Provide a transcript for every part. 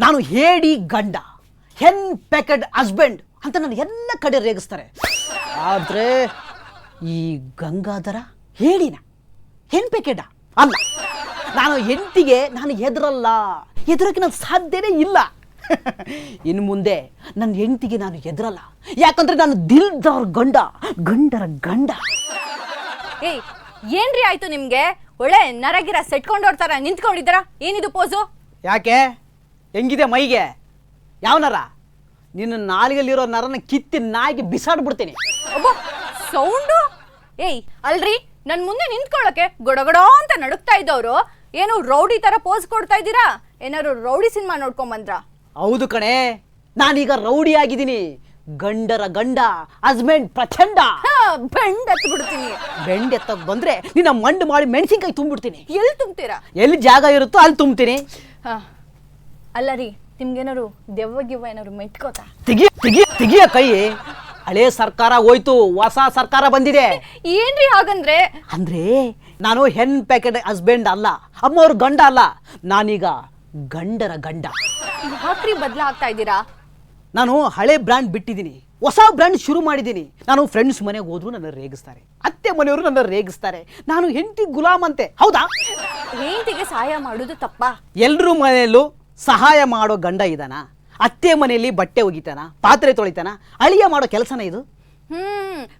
ನಾನು ಹೇಡಿ ಗಂಡ, ಹೆನ್ ಪ್ಯಾಕೆಡ್ ಹಸ್ಬೆಂಡ್ ಅಂತ ನಾನು ಎಲ್ಲ ಕಡೆ ರೇಗಿಸ್ತಾರೆ. ಆದರೆ ಈ ಗಂಗಾಧರ ಹೇಳಿನ ಹೆನ್ ಪ್ಯಾಕೆಡ ಅಲ್ಲ. ನಾನು ಹೆಂಡತಿಗೆ ನಾನು ಎದುರಕ್ಕೆ ನಾನು ಸಾಧ್ಯನೇ ಇಲ್ಲ. ಇನ್ನು ಮುಂದೆ ನನ್ನ ಹೆಂಡತಿಗೆ ನಾನು ಎದುರಲ್ಲ, ಯಾಕಂದ್ರೆ ನಾನು ದಿಲ್ದಾರ್ ಗಂಡರ ಗಂಡ. ಏಯ್ ಏನ್ರಿ ಆಯ್ತು ನಿಮ್ಗೆ? ಒಳ್ಳೆ ನರಗಿರ ಸೆಟ್ಕೊಂಡೋಡ್ತಾರ ನಿಂತ್ಕೊಂಡಿದ್ದಾರ, ಏನಿದು ಪೋಸು? ಯಾಕೆ ಹೆಂಗಿದೆ ಮೈಗೆ? ಯಾವ ನರ? ನಿನ್ನ ನಾಲಿಗೆಲ್ಲಿರೋ ನರನ ಕಿತ್ತಿ ನಾಯಿಗೆ ಬಿಸಾಡ್ಬಿಡ್ತೀನಿ. ಒಬ್ಬ ಸೌಂಡು. ಏಯ್ ಅಲ್ರಿ, ನನ್ ಮುಂದೆ ನಿಂತ್ಕೊಳ್ಳೋಕೆ ಗೊಡಗೊಡ ಅಂತ ನಡುಕ್ತಾ ಇದ್ದವ್ರು ಏನು ರೌಡಿ ತರ ಪೋಸ್ ಕೊಡ್ತಾ ಇದ್ದೀರಾ? ಏನಾದ್ರು ರೌಡಿ ಸಿನಿಮಾ ನೋಡ್ಕೊಂಡ್ ಬಂದ್ರ? ಹೌದು ಕಣೆ, ನಾನೀಗ ರೌಡಿ ಆಗಿದ್ದೀನಿ. ಗಂಡರ ಗಂಡ, ಹಸ್ಬೆಂಡ್ ಪ್ರಚಂಡ. ಬೆಂಡ್ ಎತ್ತು ಬಿಡ್ತೀನಿ. ಬೆಂಡ್ ಎತ್ತಕ್ ಬಂದ್ರೆ ನಿನ್ನ ಮಂಡು ಮಾಡಿ ಮೆಣಸಿನ್ಕಾಯಿ ತುಂಬಿಡ್ತೀನಿ. ಎಲ್ಲಿ ತುಂಬ್ತೀರಾ? ಎಲ್ಲಿ ಜಾಗ ಇರುತ್ತೋ ಅಲ್ಲಿ ತುಂಬ್ತೀನಿ. ಅಲ್ಲ ರೀ, ನಿಮ್ಗೇನಾರು ದೆವ್ವ ಗಿವ್ವ ಏನಾರು ಮೆಟ್ಕೋತಾ? ತೆಗಿಯ ಕೈ. ಹಳೆ ಸರ್ಕಾರ ಹೋಯ್ತು, ಹೊಸ ಸರ್ಕಾರ ಬಂದಿದೆ. ಏನ್ರಿ ಹಾಗಂದ್ರೆ? ಅಂದ್ರೆ ನಾನು ಹೆನ್ ಪ್ಯಾಕೆಟ್ ಹಸ್ಬೆಂಡ್ ಅಲ್ಲ, ಅಮ್ಮವ್ರ ಗಂಡ ಅಲ್ಲ, ನಾನೀಗ ಗಂಡರ ಗಂಡ. ಯಾಕ್ರಿ ಬದಲಾಗ್ತಾ ಇದ್ದೀರಾ? ನಾನು ಹಳೆ ಬ್ರ್ಯಾಂಡ್ ಬಿಟ್ಟಿದ್ದೀನಿ, ಹೊಸ ಬ್ರ್ಯಾಂಡ್ ಶುರು ಮಾಡಿದ್ದೀನಿ. ನಾನು ಫ್ರೆಂಡ್ಸ್ ಮನೆಗೆ ಹೋದ್ರು ನನ್ನ ರೇಗಿಸ್ತಾರೆ, ಅತ್ತೆ ಮನೆಯವರು ನನ್ನ ರೇಗಿಸ್ತಾರೆ. ನಾನು ಹೆಂಡತಿ ಗುಲಾಮ್ ಅಂತೆ. ಹೌದಾ? ಹೆಂಡತಿಗೆ ಸಹಾಯ ಮಾಡೋದು ತಪ್ಪ? ಎಲ್ರೂ ಮನೆಯಲ್ಲೂ ಸಹಾಯ ಮಾಡೋ ಗಂಡ ಇದಾನ? ಅತ್ತೆ ಮನೆಯಲ್ಲಿ ಬಟ್ಟೆ ಒಗಿತಾನ, ಪಾತ್ರೆ ತೊಳಿತಾನ, ಅಳಿಯ ಮಾಡೋ ಕೆಲಸನ ಇದು?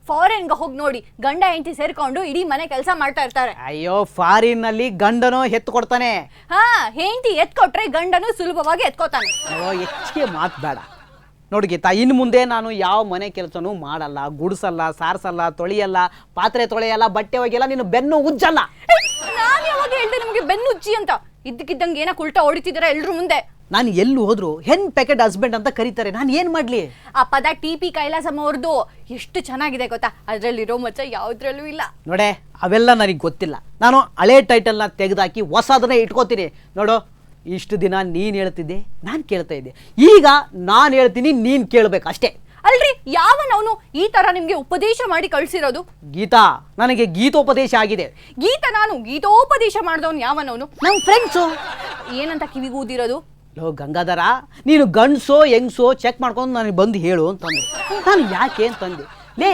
ಫಾರಿನ್ಗೆ ಹೋಗಿ ನೋಡಿ, ಗಂಡ ಹೆಂಡತಿ ಸೇರ್ಕೊಂಡು ಇಡೀ ಮನೆ ಕೆಲಸ ಮಾಡ್ತಾ ಇರ್ತಾರೆ. ಅಯ್ಯೋ, ಫಾರಿನ್ ನಲ್ಲಿ ಗಂಡನೋ ಎತ್ತು ಕೊಡ್ತಾನೆ. ಹೆಂಡತಿ ಎತ್ಕೊಟ್ರೆ ಗಂಡನು ಸುಲಭವಾಗಿ ಎತ್ಕೋತಾನೆ. ಹೆಚ್ಚಿಗೆ ಮಾತು ಬೇಡ. ನೋಡಿ ಗೀತಾ, ಇನ್ನು ಮುಂದೆ ನಾನು ಯಾವ ಮನೆ ಕೆಲಸನೂ ಮಾಡಲ್ಲ, ಗುಡಿಸಲ್ಲ, ಸಾರಿಸಲ್ಲ, ತೊಳೆಯಲ್ಲ, ಪಾತ್ರೆ ತೊಳೆಯಲ್ಲ, ಬಟ್ಟೆ ಒಗೆಯಲ್ಲ, ನೀನು ಬೆನ್ನು ಉಜ್ಜಲ್ಲ. ನಾನು ಯಾವಾಗ ಹೇಳ್ದೆ ನಿಮಗೆ ಬೆನ್ನು ಉಜ್ಜಿ ಅಂತ? ಇದ್ದಕ್ಕಿದ್ದಂಗೆ ಏನಕ್ಕೆ ಉಲ್ಟಾ ಹೊಡಿತಿದ್ದೀರಾ ಎಲ್ರು ಮುಂದೆ? ನಾನು ಎಲ್ಲೂ ಹೋದ್ರು ಹೆನ್ ಪ್ಯಾಕೆಟ್ ಹಸ್ಬೆಂಡ್ ಅಂತ ಕರೀತಾರೆ, ನಾನು ಏನ್ ಮಾಡ್ಲಿ? ಆ ಪದ ಟಿ.ಪಿ. ಕೈಲಾಸಮ್ಮ ಅವ್ರದ್ದು ಎಷ್ಟು ಚೆನ್ನಾಗಿದೆ ಗೊತ್ತಾ? ಅದ್ರಲ್ಲಿರೋ ಮಚ್ಚ ಯಾವ್ದ್ರಲ್ಲೂ ಇಲ್ಲ. ನೋಡೆ, ಅವೆಲ್ಲ ನನಗೆ ಗೊತ್ತಿಲ್ಲ. ನಾನು ಹಳೆ ಟೈಟಲ್ನ ತೆಗೆದಾಕಿ ಹೊಸದನ್ನ ಇಟ್ಕೋತೀನಿ. ನೋಡು, ಇಷ್ಟು ದಿನ ನೀನು ಹೇಳ್ತಿದ್ದೆ, ನಾನು ಕೇಳ್ತಾ ಇದ್ದೆ. ಈಗ ನಾನು ಹೇಳ್ತೀನಿ, ನೀನು ಕೇಳಬೇಕು ಅಷ್ಟೇ. ಅಲ್ರಿ, ಯಾವನವನು ಈ ತರ ನಿಮ್ಗೆ ಉಪದೇಶ ಮಾಡಿ ಕಳ್ಸಿರೋದು? ಗೀತಾ, ನನಗೆ ಗೀತೋಪದೇಶ ಆಗಿದೆ. ನಾನು ಗೀತೋಪದೇಶ ಮಾಡಿದವನು ಯಾವನವನು? ನಮ್ಮ ಫ್ರೆಂಡ್ಸು. ಏನಂತ ಕಿವಿಗೆ ಊದಿರೋದು? ಲೋ ಗಂಗಾಧರ, ನೀನು ಗಂಡ್ಸೋ ಹೆಂಗ್ಸೋ ಚೆಕ್ ಮಾಡ್ಕೊಂಡು ನನಗೆ ಬಂದು ಹೇಳು ಅಂತಂದು. ನಾನು ಯಾಕೆ ಅಂತಂದೆ, ಲೇ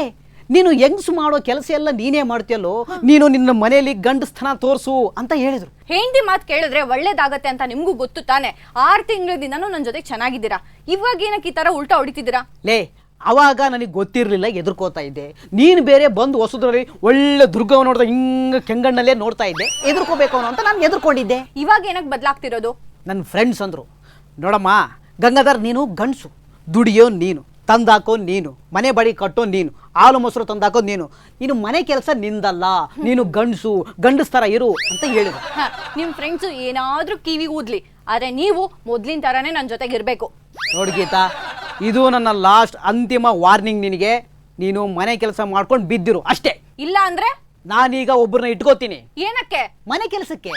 ನೀನು ಹೆಂಗ್ಸು ಮಾಡೋ ಕೆಲಸ ಎಲ್ಲ ನೀನೇ ಮಾಡ್ತೀಯಲ್ಲೋ, ನೀನು ನಿನ್ನ ಮನೆಯಲ್ಲಿ ಗಂಡಸ್ಥನ ತೋರಿಸು ಅಂತ ಹೇಳಿದ್ರು. ಹೆಂಡತಿ ಮಾತು ಕೇಳಿದ್ರೆ ಒಳ್ಳೇದಾಗತ್ತೆ ಅಂತ ನಿಮ್ಗೂ ಗೊತ್ತು ತಾನೆ? 6 ತಿಂಗಳಿಂದನೂ ನನ್ನ ಜೊತೆ ಚೆನ್ನಾಗಿದ್ದೀರಾ, ಇವಾಗ ಏನಕ್ಕೆ ಈ ತರ ಉಲ್ಟಾ ಹೊಡಿತಿದ್ದೀರಾ? ಲೇ, ಅವಾಗ ನನಗೆ ಗೊತ್ತಿರಲಿಲ್ಲ, ಎದುರ್ಕೋತಾ ಇದ್ದೆ. ನೀನು ಬೇರೆ ಬಂದು ಹೊಸದ್ರಲ್ಲಿ ಒಳ್ಳೆ ದುರ್ಗವ ನೋಡ್ತಾ ಹಿಂಗೆ ಕೆಂಗಣ್ಣಲ್ಲೇ ನೋಡ್ತಾ ಇದ್ದೆ. ಎದುರ್ಕೋಬೇಕು ಅನ್ನೋ ಅಂತ ನಾನು ಎದುರ್ಕೊಂಡಿದ್ದೆ. ಇವಾಗ ಏನಕ್ಕೆ ಬದಲಾಗ್ತಿರೋದು? ನನ್ನ ಫ್ರೆಂಡ್ಸ್ ಅಂದರು, ನೋಡಮ್ಮ ಗಂಗಾಧರ್, ನೀನು ಗಂಡಸು, ದುಡಿಯೋ ನೀನು, ತಂದಾಕೋ ನೀನು, ಮನೆ ಬಡಿ ಕಟ್ಟೋ ನೀನು, ಹಾಲು ಮೊಸರು ತಂದಾಕೋ ನೀನು, ನೀನು ಮನೆ ಕೆಲಸ ನಿಂದಲ್ಲ, ನೀನು ಗಂಡಸು, ಗಂಡಸ್ತರ ಇರು ಅಂತ ಹೇಳಿದ್ರು. ನಿಮ್ಮ ಫ್ರೆಂಡ್ಸು ಏನಾದ್ರೂ ಕಿವಿ ಊದ್ಲಿ, ಆದರೆ ನೀವು ಮೊದ್ಲಿನ ಥರನೇ ನನ್ನ ಜೊತೆಗೆ ಇರಬೇಕು. ನೋಡಿ ಗೀತಾ, ಇದು ನನ್ನ ಲಾಸ್ಟ್ ಅಂತಿಮ ವಾರ್ನಿಂಗ್ ನಿನಗೆ. ನೀನು ಮನೆ ಕೆಲಸ ಮಾಡ್ಕೊಂಡು ಬಿದ್ದಿರು ಅಷ್ಟೇ. ಇಲ್ಲ ಅಂದ್ರೆ ನಾನೀಗ ಒಬ್ಬರನ್ನ ಇಟ್ಕೋತೀನಿ. ಏನಕ್ಕೆ? ಮನೆ ಕೆಲಸಕ್ಕೆ.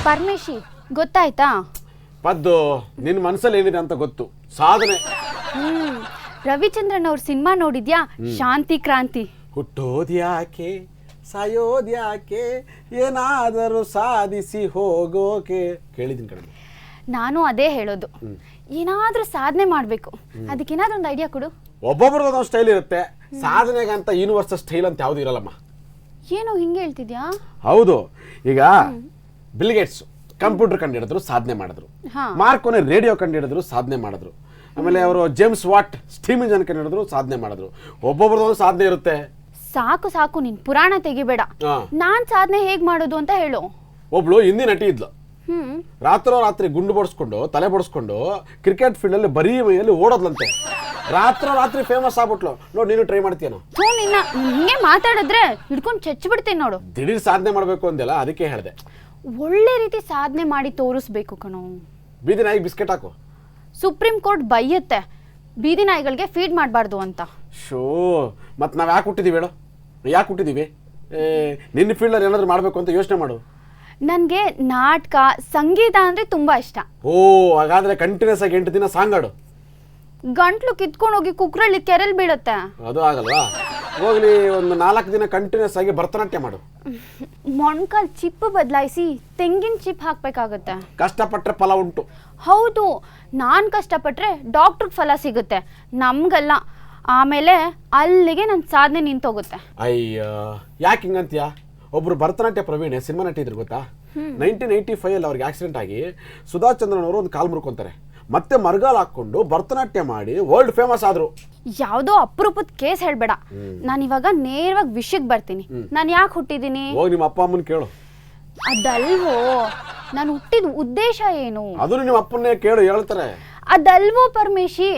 ಪರಮೇಶಿ, ಗೊತ್ತಾಯ್ತಾ? ಪದ್ದು, ನಿನ್ನ ಮನಸ್ಸಲ್ಲಿ ಏನಿದೆ ಅಂತ ಗೊತ್ತು. ಸಾಧನೆ. ರವಿಚಂದ್ರನ್ ಅವ್ರ ಸಿನಿಮಾ ನೋಡಿದ್ಯಾ? ಶಾಂತಿ ಕ್ರಾಂತಿ. ಹುಟ್ಟೋದ್ಯಾಕೆ ಸಾಯೋದ್ಯಾಕೆ ಏನಾದರೂ ಸಾಧಿಸಿ ಹೋಗೋಕೆ. ಕೇಳಿದ್ದೀನಿ ಕಣೆ. ನಾನು ಅದೇ ಹೇಳೋದು, ಏನಾದ್ರೂ ಸಾಧನೆ ಮಾಡ್ಬೇಕು, ಅದಕ್ಕೇನಾದ್ರೂ ಒಂದು ಐಡಿಯಾ ಕೊಡು. ಒಬ್ಬೊಬ್ರದ್ದು ಒಂದೊಂದು ಸ್ಟೈಲ್ ಇರುತ್ತೆ. ಸಾಧನೆಗಂತ ಯೂನಿವರ್ಸಲ್ ಸ್ಟೈಲ್ ಅಂತ ಯಾವುದು ಇರಲ್ಲಮ್ಮ. ಏನು ಹಿಂಗೆ ಹೇಳ್ತಿದ್ಯಾ? ಹೌದು. ಈಗ ಬಿಲ್ ಗೇಟ್ಸ್ ಕಂಪ್ಯೂಟರ್ ಕಂಡಿಡಿದ್ರು, ಸಾಧನೆ ಮಾಡಿದ್ರು. ಮಾರ್ಕೋನೆ ರೇಡಿಯೋ ಕಂಡಿಡಿದ್ರು, ಸಾಧನೆ ಮಾಡಿದ್ರು. ಆಮೇಲೆ ಅವರು ಜೇಮ್ಸ್ ವಾಟ್ ಸ್ಟೀಮ್ ಇಂಜನ್ ಕಂಡಿಡಿದ್ರು, ಸಾಧನೆ ಮಾಡಿದ್ರು. ಒಬ್ಬೊಬ್ರದ್ದು ಸಾಧನೆ ಇರುತ್ತೆ. ಸಾಕು ಸಾಕು, ನೀನ್ ಪುರಾಣ ತೆಗಿಬೇಡ. ನಾನ್ ಸಾಧನೆ ಹೇಗ್ ಮಾಡೋದು ಅಂತ ಹೇಳು. ಒಬ್ಳು ಹಿಂದಿ ನಟಿ ಇದ್ಲು. ರಾತ್ರಿ ಗುಂಡು ಬಡಿಸ್ಕೊಂಡು, ತಲೆ ಬಡಿಸ್ಕೊಂಡು ಕ್ರಿಕೆಟ್ ಫೀಲ್ಡ್ ಅಲ್ಲಿ ಬರೀ ಮೈಯಲ್ಲಿ ಓಡೋದ್ಲಂತೆ. ರಾತ್ರಿ ಫೇಮಸ್ ಆಗ್ಬಿಟ್ಲು. ನೋಡಿ, ನೀನು ಟ್ರೈ ಮಾಡ್ತೀಯನೋ? ನಿನ್ನ ಹಿಂಗೆ ಮಾತಾಡಿದ್ರೆ ಹಿಡ್ಕೊಂಡು ಚಚ್ಚಿ ಬಿಡ್ತೇನೆ ನೋಡು. ದಿಢೀರ್ ಸಾಧನೆ ಮಾಡ್ಬೇಕು ಅಂದೆಲ್ಲ, ಅದಕ್ಕೆ ಹೇಳಿದೆ. ಒಳ್ಳೆ ರೀತಿ ಸಾಧನೆ ಮಾಡಿ ತೋರಿಸ್ಬೇಕು ಕಣೋ. ಬೀದಿ ನಾಯಿಗೆ ಬಿಸ್ಕೆಟ್ ಹಾಕು. ಸುಪ್ರೀಂ ಕೋರ್ಟ್ ಬೈಯುತ್ತೆ ಬೀದಿ ನಾಯಿಗಳಿಗೆ ಫೀಡ್ ಮಾಡಬಾರ್ದು ಅಂತ. ಶೋ, ಮತ್ತೆ ನಾವು ಯಾಕೆ ಹುಟ್ಟಿದೀವಿ ಹೇಳು? ಯಾಕೆ ಹುಟ್ಟಿದೀವಿ? ನಿನ್ನ ಫೀಲ್ಡಲ್ಲಿ ಏನಾದ್ರು ಮಾಡಬೇಕು ಅಂತ ಯೋಚನೆ ಮಾಡು. ನನಗೆ ನಾಟಕ, ಸಂಗೀತ ಅಂದರೆ ತುಂಬ ಇಷ್ಟ. ಓ, ಹಾಗಾದ್ರೆ ಕಂಟಿನ್ಯೂಸ್ ಆಗಿ 8 ದಿನ ಸಾಂಗ್ ಆಡು. ಗಂಟ್ಲು ಕಿತ್ಕೊಂಡು ಹೋಗಿ ಕುಕ್ರಳ್ಳಿ ಕೆರೆಲ್ ಬೀಳುತ್ತೆ. ಅದು ಆಗಲ್ವಾ? ಹೋಗ್ಲಿ ಒಂದು 4 ದಿನ ಕಂಟಿನ್ಯೂಸ್ ಆಗಿ ಭರತನಾಟ್ಯ ಮಾಡು. ಮೊಣಕಾಲ್ ಚಿಪ್ ಬದಲಾಯಿಸಿ ತೆಂಗಿನ ಚಿಪ್ ಹಾಕ್ಬೇಕಾಗತ್ತೆ. ಕಷ್ಟಪಟ್ಟರೆ ಫಲ ಉಂಟು. ಹೌದು, ನಾನು ಕಷ್ಟಪಟ್ಟರೆ ಡಾಕ್ಟ್ರಿಗೆ ಫಲ ಸಿಗುತ್ತೆ, ನಮ್ಗಲ್ಲ. ಆಮೇಲೆ ಅಲ್ಲಿಗೆ ನನ್ನ ಸಾಧನೆ ನಿಂತೋಗುತ್ತೆ. ಅಯ್ಯ ಯಾಕೆ ಹಿಂಗಂತೀಯ? ಒಬ್ರು ಭರತನಾಟ್ಯ ಪ್ರವೀಣೆ ಸಿನಿಮಾ ನಟಿ ಇದ್ರು ಗೊತ್ತಾ? 1985 ಅವ್ರಿಗೆ ಆಕ್ಸಿಡೆಂಟ್ ಆಗಿ ಸುಧಾ ಚಂದ್ರನ್ ಅವರು ಒಂದು ಕಾಲು ಮುರ್ಕೊಂತಾರೆ, ಮತ್ತೆ ಮರಗಾಲ್ ಹಾಕೊಂಡು ಭರತನಾಟ್ಯ ಮಾಡಿ ವರ್ಲ್ಡ್ ಫೇಮಸ್ ಆದ್ರು. ಯಾವುದೋ ಅಪರೂಪದ ಕೇಸ್ ಹೇಳ್ಬೇಡ. ನಾನು ಇವಾಗ ನೇರವಾಗಿ ವಿಷಯಕ್ಕೆ ಬರ್ತೀನಿ. ನಾನು ಯಾಕೆ ಹುಟ್ಟಿದ್ದೀನಿ? ಹೋಗಿ ನಿಮ್ಮ ಅಪ್ಪ ಅಮ್ಮನ ಕೇಳು. ಅದಲ್ವೋ, ನಾನು ಹುಟ್ಟಿದ ಉದ್ದೇಶ ಏನು? ಅದು ನಿಮ್ಮ ಅಪ್ಪನ್ನೇ ಕೇಳು, ಹೇಳ್ತಾರೆ. ಅದಲ್ವೋ ಪರಮೇಶಿ,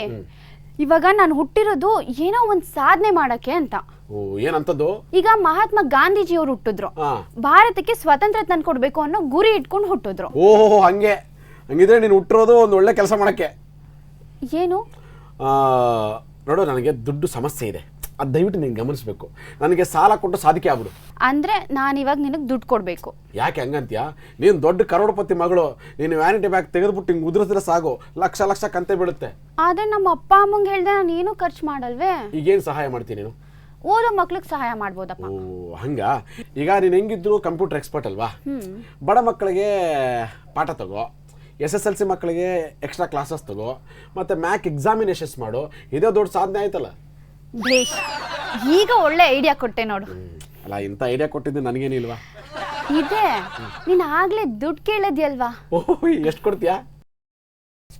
ಇವಾಗ ನಾನು ಹುಟ್ಟಿರೋದು ಏನೋ ಒಂದು ಸಾಧನೆ ಮಾಡಕ್ಕೆ ಅಂತ. ಓ, ಏನಂತದ್ದು? ಈಗ ಮಹಾತ್ಮ ಗಾಂಧೀಜಿಯವರು ಹುಟ್ಟಿದ್ರು, ಭಾರತಕ್ಕೆ ಸ್ವತಂತ್ರ ತಂದ್ಕೊಡ್ಬೇಕು ಅನ್ನೋ ಗುರಿ ಇಟ್ಕೊಂಡು ಹುಟ್ಟಿದ್ರು. ಓಹೋ, ಹಂಗಿದ್ರೆ ನೀನು ಹುಟ್ಟಿರೋದು ಒಂದು ಒಳ್ಳೆ ಕೆಲಸ ಮಾಡಕ್ಕೆ. ಏನು? ನೋಡು, ನನಗೆ ದುಡ್ಡು ಸಮಸ್ಯೆ ಇದೆ, ಅದು ದಯವಿಟ್ಟು ನೀನು ಗಮನಿಸಬೇಕು. ನನಗೆ ಸಾಲ ಕೊಟ್ಟು ಸಾಧಿಕೆ ಆಗ್ಬಿಡು. ಅಂದ್ರೆ ನಾನು ಇವಾಗ ನಿನಗೆ ದುಡ್ಡು ಕೊಡಬೇಕು. ಯಾಕೆ ಹಂಗಂತೀಯ? ನೀನು ದೊಡ್ಡ ಕರೋಡಪತಿ ಮಗಳು, ನೀನು ವ್ಯಾನಿಟಿ ಬ್ಯಾಗ್ ತೆಗೆದುಬಿಟ್ಟು ಹಿಂಗೆ ಉದುರಿದ್ರೆ ಸಾಗು, ಲಕ್ಷ ಕಂತೆ ಬೀಳುತ್ತೆ. ಆದ್ರೆ ನಮ್ಮ ಅಪ್ಪ ಅಮ್ಮಂಗೆ ಹೇಳ್ದೆ ನಾನು ಏನು ಖರ್ಚು ಮಾಡಲ್ವೇ. ಈಗೇನು ಸಹಾಯ ಮಾಡ್ತೀನಿ ನೀನು? ಓದೋ ಮಕ್ಳಿಗೆ ಸಹಾಯ ಮಾಡ್ಬೋದಪ್ಪ. ಓ ಹಂಗ. ಈಗ ನೀನು ಹೆಂಗಿದ್ರು ಕಂಪ್ಯೂಟರ್ ಎಕ್ಸ್ಪರ್ಟ್ ಅಲ್ವಾ? ಬಡ ಮಕ್ಕಳಿಗೆ ಪಾಠ ತಗೋ, SSLC ಮಕ್ಕಳಿಗೆ ಎಕ್ಸ್ಟ್ರಾ ಕ್ಲಾಸಸ್ ತಗೋ, ಮತ್ತೆ ಮ್ಯಾಕ್ ಎಕ್ಸಾಮಿನೇಷನ್ಸ್ ಮಾಡು. ಇದೇ ದೊಡ್ಡ ಸಾಧನೆ ಆಯ್ತಲ್ಲ. ಬೇಷ್, ಈಗ ಒಳ್ಳೆ ಐಡಿಯಾ ಕೊಟ್ಟೆ ನೋಡು. ಅಲ್ಲ, ಇಂಥ ಐಡಿಯಾ ಕೊಟ್ಟಿದ್ದು ನನಗೇನಿಲ್ವಾ? ಇದೆ, ನೀನು ಆಗ್ಲೇ ದುಡ್ಡು ಕೇಳಿದ್ಯಲ್ವಾ? ಓಹ್, ಎಷ್ಟು ಕೊಡ್ತೀಯಾ?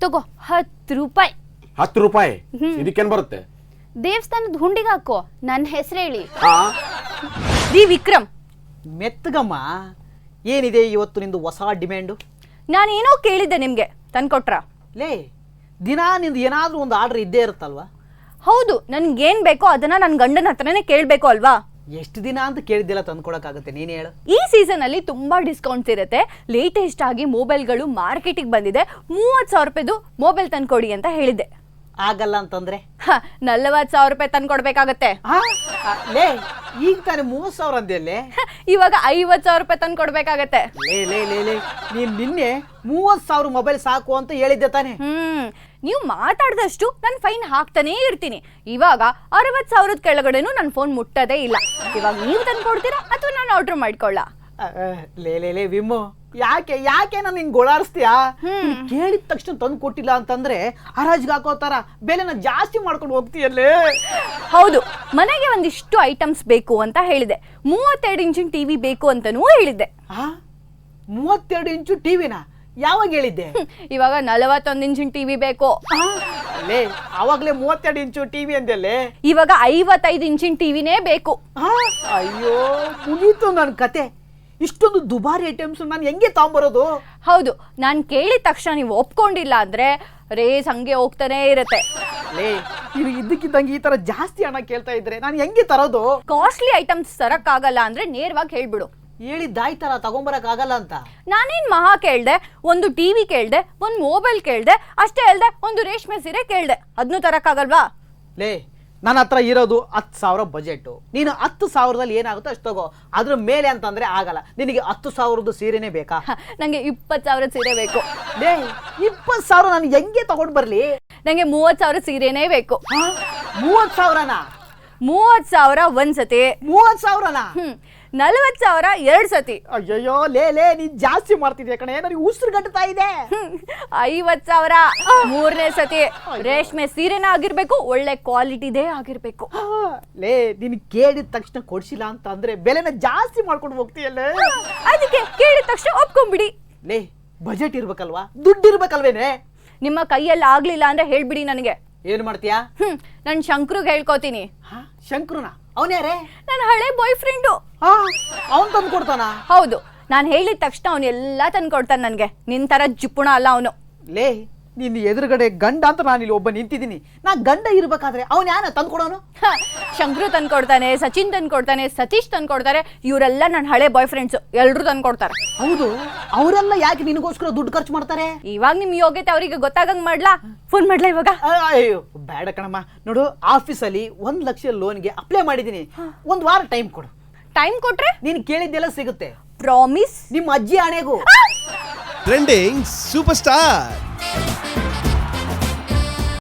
ತಗೋ, 10 ರೂಪಾಯಿ. 10 ರೂಪಾಯಿ? ಇದಕ್ಕೇನು ಬರುತ್ತೆ? ದೇವಸ್ಥಾನದ ಹುಂಡಿಗೆ ಹಾಕೋ, ನನ್ನ ಹೆಸರು ಹೇಳಿ. ರೀ ವಿಕ್ರಮ್, ಮೆತ್ತಗಮ್ಮ, ಏನಿದೆ ಇವತ್ತು ನಿಂದು ಹೊಸ ಡಿಮ್ಯಾಂಡು? ನಾನೇನೋ ಕೇಳಿದ್ದೆ, ನಿಮ್ಗೆ ತಂದ್ಕೊಟ್ರಾ? ಲೇ, ದಿನ ನಿಂದು ಏನಾದರೂ ಒಂದು ಆರ್ಡರ್ ಇದ್ದೇ ಇರುತ್ತಲ್ವಾ? ಹೌದು, ನನ್ಗೇನ್ ಬೇಕೋ ಅದನ್ನ ನನ್ನ ಗಂಡನ ಹತ್ರನೇ ಕೇಳ್ಬೇಕು ಅಲ್ವಾ? ಎಷ್ಟು ದಿನ ಅಂತ ಕೇಳಿದ್ದೆಲ್ಲ ತಂದ್ಕೊಡಕ್ಕಾಗತ್ತೆ, ನೀನು ಹೇಳು. ಈ ಸೀಸನ್ ಅಲ್ಲಿ ತುಂಬಾ ಡಿಸ್ಕೌಂಟ್ಸ್ ಇರುತ್ತೆ. ಲೇಟೆಸ್ಟ್ ಆಗಿ ಮೊಬೈಲ್ಗಳು ಮಾರ್ಕೆಟಿಗೆ ಬಂದಿದೆ. 30,000 ರೂಪಾಯಿದು ಮೊಬೈಲ್ ತಂದ್ಕೊಡಿ ಅಂತ ಹೇಳಿದ್ದೆ. ಆಗಲ್ಲ ಅಂತಂದ್ರೆ 40,000 ರೂಪಾಯಿ ತಂದ್ಕೊಡ್ಬೇಕಾಗತ್ತೆ. ಲೇ, ಈಗ ತಾನೇ 30,000 ಅಂದೆಲ್ಲೇ. ಇವಾಗ 50,000 ರೂಪಾಯಿ ತಂದ್ಕೊಡ್ಬೇಕಾಗತ್ತೆ. ಲೇ ಲೇ ಲೇ ಲೇ ನೀನ್ ನಿನ್ನೆ 30,000 ಮೊಬೈಲ್ ಸಾಕು ಅಂತ ಹೇಳಿದ್ದೆ ತಾನೆ? ನೀವು ಮಾತಾಡಿದಷ್ಟು ನಾನು ಫೈನ್ ಹಾಕ್ತಾನೇ ಇರ್ತೀನಿ. ಇವಾಗ 60,000 ಕೆಳಗಡೆನೂ ನನ್ನ ಫೋನ್ ಮುಟ್ಟೋದೇ ಇಲ್ಲ. ಇವಾಗ ನೀವು ತಂದ್ಕೊಡ್ತೀರಾ ಅಥವಾ ನಾನು ಆರ್ಡರ್ ಮಾಡ್ಕೊಳ್ಳ? ಲೇ ಲೇ ಲೇ ವಿಮ್ಮು, ಯಾಕೆ ನಾನು ಹಿಂಗ್ ಗೋಳಾಡಿಸ್ತೀಯಾ? ಕೇಳಿದ ತಕ್ಷಣ ತಂದು ಕೊಟ್ಟಿಲ್ಲ ಅಂತಂದ್ರೆ ಹರಾಜಿಗೆ ಹಾಕೋತಾರ ಬೆಲೆನ ಜಾಸ್ತಿ ಮಾಡ್ಕೊಂಡು ಹೋಗ್ತೀಯಲ್ಲೇ. ಹೌದು, ಮನೆಗೆ ಒಂದಿಷ್ಟು ಐಟಮ್ಸ್ ಬೇಕು ಅಂತ ಹೇಳಿದೆ. 32 ಇಂಚಿನ ಟಿವಿ ಬೇಕು ಅಂತಾನೂ ಹೇಳಿದ್ದೆ. 32 ಇಂಚು ಟಿವಿನ ಯಾವಾಗ ಹೇಳಿದ್ದೆ? ಇವಾಗ 41 ಇಂಚಿನ ಟಿವಿ ಬೇಕು. ಲೇ, ಅವಾಗ್ಲೇ 32 ಇಂಚು ಟಿವಿ ಅಂದೆಲ್ಲೇ. ಇವಾಗ 55 ಇಂಚಿನ ಟಿವಿನೇ ಬೇಕು. ಅಯ್ಯೋ, ಮುಗೀತು ನನ್ನ ಕತೆ. ಇಷ್ಟೊಂದು ದುಬಾರಿ ಐಟಮ್ಸ್ ನಾನು ಹೆಂಗೆ ತಗೊಂಬರೋದು? ಹೌದು, ನಾನು ಕೇಳಿದ ತಕ್ಷಣ ನೀವು ಒಪ್ಕೊಂಡಿಲ್ಲ ಅಂದ್ರೆ ರೇಸ್ ಹಂಗೆ ಹೋಗ್ತಾನೆ ಇರುತ್ತೆ. ಲೇ, ನೀವು ಇದ್ದಕ್ಕಿದ್ದಂಗೆ ಈ ತರ ಜಾಸ್ತಿ ಹಣ ಕೇಳ್ತಾ ಇದ್ರೆ ನಾನು ಹೆಂಗೆ ತರೋದು? ಕಾಸ್ಟ್ಲಿ ಐಟಮ್ಸ್ ತರಕ್ಕಾಗಲ್ಲ ಅಂದ್ರೆ ನೇರವಾಗಿ ಹೇಳ್ಬಿಡು. ಹೇಳಿದ್ದಾಯ್ತಲ್ಲ, ತಗೊಂಬರಕ್ ಆಗಲ್ಲ ಅಂತ. ನಾನೇನ್ ಮಹಾ ಕೇಳ್ದೆ, ಒಂದು ಟಿವಿ ಕೇಳ್ದೆ, ಒಂದು ಮೊಬೈಲ್ ಕೇಳ್ದೆ, ಅಷ್ಟೇ ಅಲ್ದೆ ಒಂದು ರೇಷ್ಮೆ ಸೀರೆ ಕೇಳ್ದೆ. ಅದನ್ನು ತರಕ್ಕಾಗಲ್ವಾ? ಲೇ, ನನ್ನ ಹತ್ರ ಇರೋದು 10,000 ಬಜೆಟ್. ನೀನು 10,000ದಲ್ಲಿ ಏನಾಗುತ್ತೋ ಅಷ್ಟು ತಗೋ. ಅದ್ರ ಮೇಲೆ ಅಂತಂದ್ರೆ ಆಗಲ್ಲ. ನಿನಗೆ 10,000 ಸೀರೆನೇ ಬೇಕಾ? ನಂಗೆ 20,000 ಸೀರೆ ಬೇಕು. ಲೇ, 20,000 ನಾನು ಹೆಂಗೆ ತಗೊಂಡ್ ಬರ್ಲಿ? ನಂಗೆ 30,000 ಸೀರೆನೇ ಬೇಕು. 30,000ನಾ? 30,000 ಒಂದ್ಸತಿ, 30,000ನಾ? 40,000 2 ಸತಿ. ಅಯ್ಯಯ್ಯೋ, ಲೇ ನೀನ್ ಜಾಸ್ತಿ ಮಾಡ್ತಿದ್ಯಾ ಕಣೆ, ನನಗೆ ಉಸಿರು ಗಟ್ಟತಾ ಇದೆ. 50,000 3ನೇ ಸತಿ. ರೇಷ್ಮೆ ಸೀರೆನ ಆಗಿರ್ಬೇಕು, ಒಳ್ಳೆ ಕ್ವಾಲಿಟಿದೇ ಆಗಿರ್ಬೇಕು. ಲೇ, ನೀನ್ ಕೇಳಿದ ತಕ್ಷಣ ಕೊಡ್ಸಿಲ್ಲ ಅಂತ ಅಂದ್ರೆ ಬೆಲೆನ ಜಾಸ್ತಿ ಮಾಡ್ಕೊಂಡು ಹೋಗ್ತೀಯಲ್ಲೇ. ಅದಕ್ಕೆ ಕೇಳಿದ ತಕ್ಷಣ ಒಪ್ಕೊಂಡ್ಬಿಡಿ. ಲೇ, ಬಜೆಟ್ ಇರ್ಬೇಕಲ್ವಾ, ದುಡ್ಡು ಇರ್ಬೇಕಲ್ವೇನೆ? ನಿಮ್ಮ ಕೈಯಲ್ಲಿ ಆಗ್ಲಿಲ್ಲ ಅಂದ್ರೆ ಹೇಳ್ಬಿಡಿ ನನಗೆ. ಏನ್ ಮಾಡ್ತೀಯಾ? ನಾನು ಶಂಕ್ರುಗ್ ಹೇಳ್ಕೋತೀನಿ. ಶಂಕ್ರುನ? ಅವನ್ಯಾರೇ? ನನ್ನ ಹಳೆ ಬಾಯ್ ಫ್ರೆಂಡು. ಅವನ್ ತಂದು ಕೊಡ್ತಾನ? ಹೌದು, ನಾನು ಹೇಳಿದ ತಕ್ಷಣ ಅವನು ಎಲ್ಲ ತಂದು ಕೊಡ್ತಾನೆ ನನಗೆ. ನಿನ್ ತರ ಜಿಪ್ಪುಣ ಅಲ್ಲ ಅವನು. ಲೇ, ನಿನ್ನ ಎದುರುಗಡೆ ಗಂಡ ಅಂತ ನಾನು ಇಲ್ಲಿ ಒಬ್ಬ ನಿಂತಿದ್ದೀನಿ. ನಾ ಗಂಡ ಇರ್ಬೇಕಾದ್ರೆ ಅವನ್ ಯಾರ ತಂದು ಕೊಡೋನು? ಶಂಕ್ರು ತಂದು ಕೊಡ್ತಾನೆ, ಸಚಿನ್ ತಂದು ಕೊಡ್ತಾನೆ, ಸತೀಶ್ ತಂದು ಕೊಡ್ತಾರೆ. ಇವರೆಲ್ಲ ನನ್ನ ಹಳೆ ಬಾಯ್ ಫ್ರೆಂಡ್ಸ್, ಎಲ್ರು ತಂದು ಕೊಡ್ತಾರೆ. ಹೌದು, ಅವರೆಲ್ಲ ಯಾಕೆ ನಿನಗೋಸ್ಕರ ದುಡ್ಡು ಖರ್ಚು ಮಾಡ್ತಾರೆ? ಇವಾಗ ನಿಮ್ ಯೋಗ್ಯತೆ ಅವರಿಗೆ ಗೊತ್ತಾಗಂಗ್ ಮಾಡ್ಲಾ? ಫೋನ್ ಮಾಡ್ಲಾ ಇವಾಗ? ಅಯ್ಯೋ ಬೇಡ ಕಣಮ್ಮ. ನೋಡು, ಆಫೀಸಲ್ಲಿ 1 ಲಕ್ಷ ಲೋನ್ಗೆ ಅಪ್ಲೈ ಮಾಡಿದ್ದೀನಿ. 1 ವಾರ ಟೈಮ್ ಕೊಡು. ಟೈಮ್ ಕೊಟ್ರೆ ನೀನ್ ಕೇಳಿದ್ದೆಲ್ಲ ಸಿಗುತ್ತೆ. ಪ್ರಾಮಿಸ್? ನಿಮ್ಮ ಅಜ್ಜಿ ಆಣೆಗೂ. Trending super star